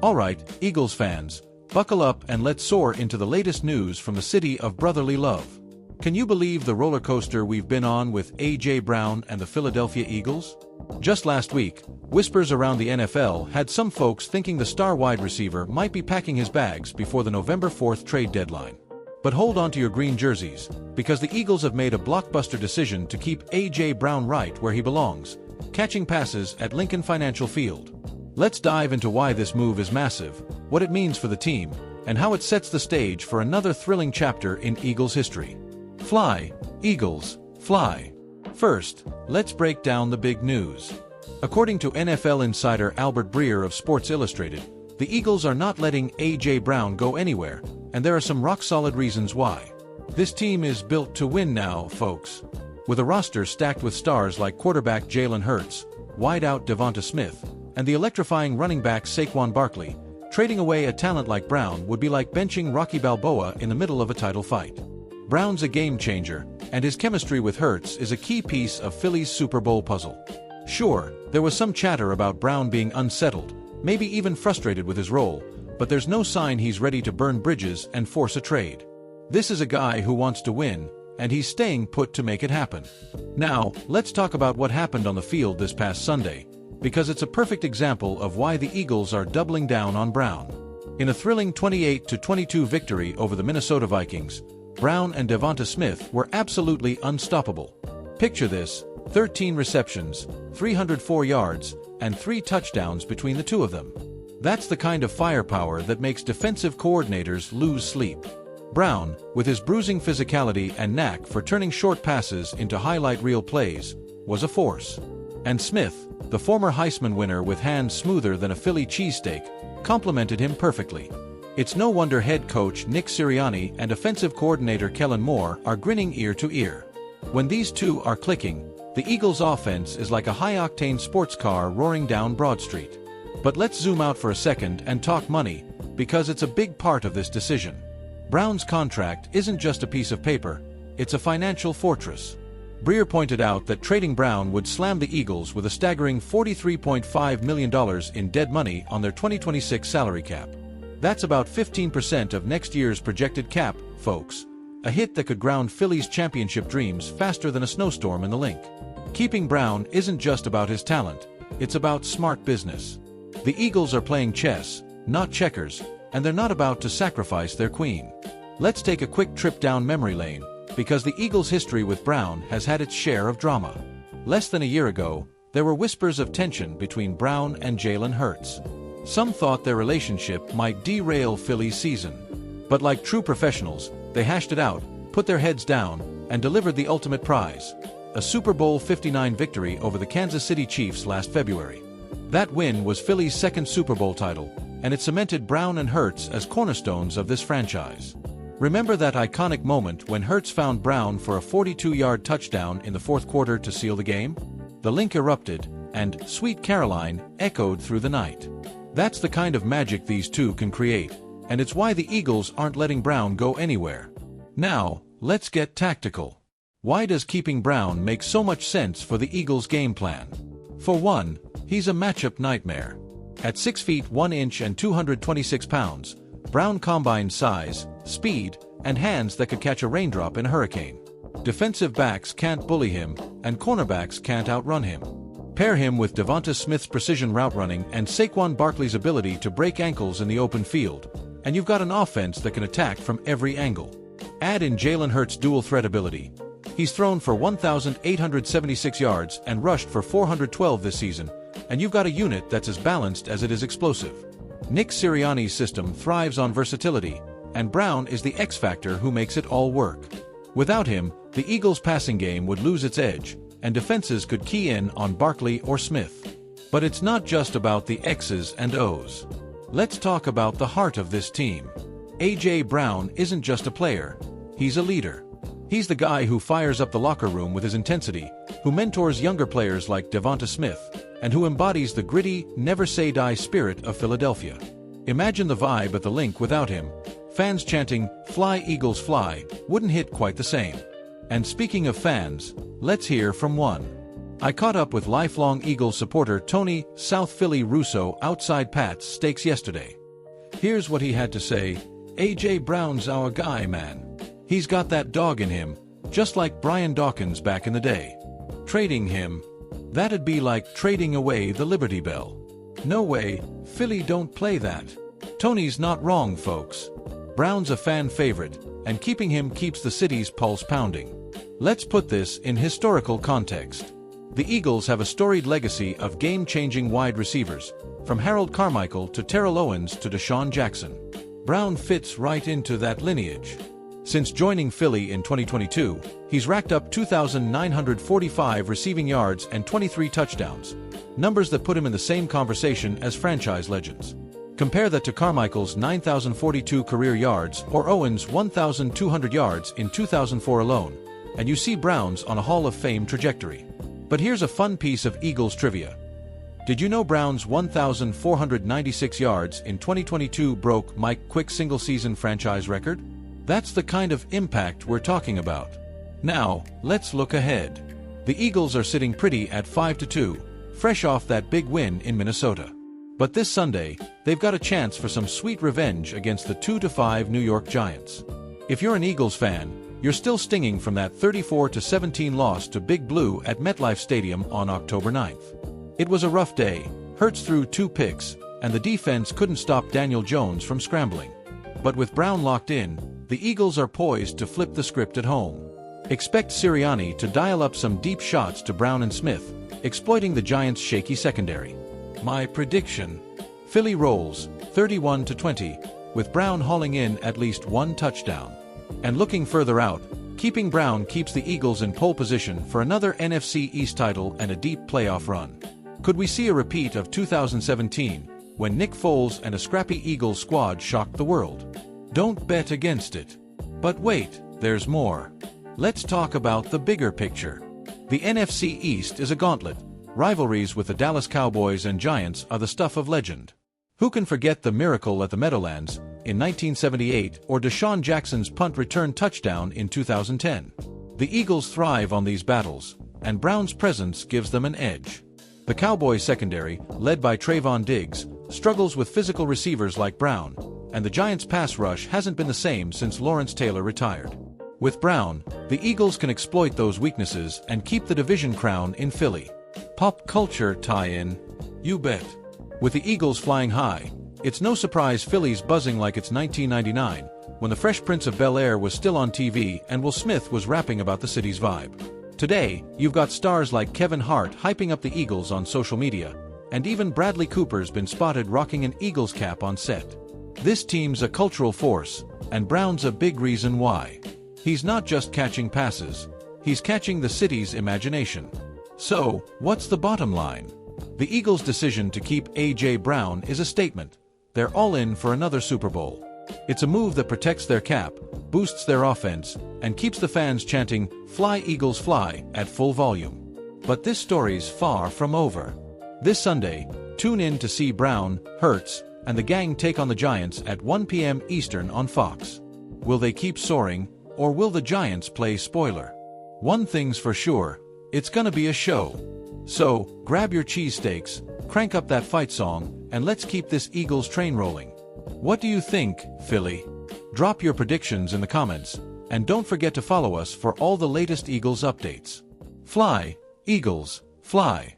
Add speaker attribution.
Speaker 1: Alright, Eagles fans, buckle up and let's soar into the latest news from the city of brotherly love. Can you believe the roller coaster we've been on with A.J. Brown and the Philadelphia Eagles? Just last week, whispers around the NFL had some folks thinking the star wide receiver might be packing his bags before the November 4th trade deadline. But hold on to your green jerseys, because the Eagles have made a blockbuster decision to keep A.J. Brown right where he belongs, catching passes at Lincoln Financial Field. Let's dive into why this move is massive, what it means for the team, and how it sets the stage for another thrilling chapter in Eagles history. Fly, Eagles, fly. First, let's break down the big news. According to NFL insider Albert Breer of Sports Illustrated, the Eagles are not letting A.J. Brown go anywhere, and there are some rock-solid reasons why. This team is built to win now, folks. With a roster stacked with stars like quarterback Jalen Hurts, wideout Devonta Smith, and the electrifying running back Saquon Barkley, trading away a talent like Brown would be like benching Rocky Balboa in the middle of a title fight. Brown's a game-changer, and his chemistry with Hurts is a key piece of Philly's Super Bowl puzzle. Sure, there was some chatter about Brown being unsettled, maybe even frustrated with his role, but there's no sign he's ready to burn bridges and force a trade. This is a guy who wants to win, and he's staying put to make it happen. Now, let's talk about what happened on the field this past Sunday, because it's a perfect example of why the Eagles are doubling down on Brown. In a thrilling 28-22 victory over the Minnesota Vikings, Brown and Devonta Smith were absolutely unstoppable. Picture this: 13 receptions, 304 yards, and 3 touchdowns between the two of them. That's the kind of firepower that makes defensive coordinators lose sleep. Brown, with his bruising physicality and knack for turning short passes into highlight reel plays, was a force. And Smith, the former Heisman winner with hands smoother than a Philly cheesesteak, complemented him perfectly. It's no wonder head coach Nick Sirianni and offensive coordinator Kellen Moore are grinning ear to ear. When these two are clicking, the Eagles' offense is like a high-octane sports car roaring down Broad Street. But let's zoom out for a second and talk money, because it's a big part of this decision. Brown's contract isn't just a piece of paper, it's a financial fortress. Breer pointed out that trading Brown would slam the Eagles with a staggering $43.5 million in dead money on their 2026 salary cap. That's about 15% of next year's projected cap, folks. A hit that could ground Philly's championship dreams faster than a snowstorm in the Link. Keeping Brown isn't just about his talent, it's about smart business. The Eagles are playing chess, not checkers, and they're not about to sacrifice their queen. Let's take a quick trip down memory lane, because the Eagles' history with Brown has had its share of drama. Less than a year ago, there were whispers of tension between Brown and Jalen Hurts. Some thought their relationship might derail Philly's season. But like true professionals, they hashed it out, put their heads down, and delivered the ultimate prize: a Super Bowl 59 victory over the Kansas City Chiefs last February. That win was Philly's second Super Bowl title, and it cemented Brown and Hurts as cornerstones of this franchise. Remember that iconic moment when Hurts found Brown for a 42-yard touchdown in the fourth quarter to seal the game? The Link erupted, and "Sweet Caroline" echoed through the night. That's the kind of magic these two can create, and it's why the Eagles aren't letting Brown go anywhere. Now, let's get tactical. Why does keeping Brown make so much sense for the Eagles' game plan? For one, he's a matchup nightmare. At 6 feet 1 inch and 226 pounds, Brown combines size, speed, and hands that could catch a raindrop in a hurricane. Defensive backs can't bully him, and cornerbacks can't outrun him. Pair him with Devonta Smith's precision route running and Saquon Barkley's ability to break ankles in the open field, and you've got an offense that can attack from every angle. Add in Jalen Hurts' dual threat ability. He's thrown for 1,876 yards and rushed for 412 this season, and you've got a unit that's as balanced as it is explosive. Nick Sirianni's system thrives on versatility, and Brown is the X-factor who makes it all work. Without him, the Eagles' passing game would lose its edge, and defenses could key in on Barkley or Smith. But it's not just about the X's and O's. Let's talk about the heart of this team. A.J. Brown isn't just a player, he's a leader. He's the guy who fires up the locker room with his intensity, who mentors younger players like Devonta Smith, and who embodies the gritty, never-say-die spirit of Philadelphia. Imagine the vibe at the Link without him. Fans chanting, "Fly Eagles fly," wouldn't hit quite the same. And speaking of fans, let's hear from one. I caught up with lifelong Eagles supporter Tony South Philly Russo outside Pat's Steaks yesterday. Here's what he had to say. A.J. Brown's our guy, man. He's got that dog in him, just like Brian Dawkins back in the day. Trading him, that'd be like trading away the Liberty Bell. No way, Philly don't play that. Tony's not wrong, folks. Brown's a fan favorite, and keeping him keeps the city's pulse pounding. Let's put this in historical context. The Eagles have a storied legacy of game-changing wide receivers, from Harold Carmichael to Terrell Owens to Deshaun Jackson. Brown fits right into that lineage. Since joining Philly in 2022, he's racked up 2,945 receiving yards and 23 touchdowns, numbers that put him in the same conversation as franchise legends. Compare that to Carmichael's 9,042 career yards or Owens' 1,200 yards in 2004 alone, and you see Brown's on a Hall of Fame trajectory. But here's a fun piece of Eagles trivia. Did you know Brown's 1,496 yards in 2022 broke Mike Quick's single-season franchise record? That's the kind of impact we're talking about. Now, let's look ahead. The Eagles are sitting pretty at 5-2, fresh off that big win in Minnesota. But this Sunday, they've got a chance for some sweet revenge against the 2-5 New York Giants. If you're an Eagles fan, you're still stinging from that 34-17 loss to Big Blue at MetLife Stadium on October 9th. It was a rough day. Hurts threw 2 picks, and the defense couldn't stop Daniel Jones from scrambling. But with Brown locked in, the Eagles are poised to flip the script at home. Expect Sirianni to dial up some deep shots to Brown and Smith, exploiting the Giants' shaky secondary. My prediction: Philly rolls 31-20, with Brown hauling in at least 1 touchdown. And looking further out, keeping Brown keeps the Eagles in pole position for another NFC East title and a deep playoff run. Could we see a repeat of 2017, when Nick Foles and a scrappy Eagles squad shocked the world? Don't bet against it. But wait, there's more. Let's talk about the bigger picture. The NFC East is a gauntlet. Rivalries with the Dallas Cowboys and Giants are the stuff of legend. Who can forget the miracle at the Meadowlands in 1978 or Deshaun Jackson's punt return touchdown in 2010? The Eagles thrive on these battles, and Brown's presence gives them an edge. The Cowboys secondary, led by Trayvon Diggs, struggles with physical receivers like Brown, and the Giants' pass rush hasn't been the same since Lawrence Taylor retired. With Brown, the Eagles can exploit those weaknesses and keep the division crown in Philly. Pop culture tie-in? You bet. With the Eagles flying high, it's no surprise Philly's buzzing like it's 1999, when the Fresh Prince of Bel-Air was still on TV and Will Smith was rapping about the city's vibe. Today, you've got stars like Kevin Hart hyping up the Eagles on social media, and even Bradley Cooper's been spotted rocking an Eagles cap on set. This team's a cultural force, and Brown's a big reason why. He's not just catching passes, he's catching the city's imagination. So, what's the bottom line? The Eagles' decision to keep A.J. Brown is a statement. They're all in for another Super Bowl. It's a move that protects their cap, boosts their offense, and keeps the fans chanting, "Fly Eagles fly," at full volume. But this story's far from over. This Sunday, tune in to see Brown, Hurts, and the gang take on the Giants at 1 p.m. Eastern on Fox. Will they keep soaring, or will the Giants play spoiler? One thing's for sure, it's gonna be a show. So, grab your cheesesteaks, crank up that fight song, and let's keep this Eagles train rolling. What do you think, Philly? Drop your predictions in the comments, and don't forget to follow us for all the latest Eagles updates. Fly, Eagles, fly.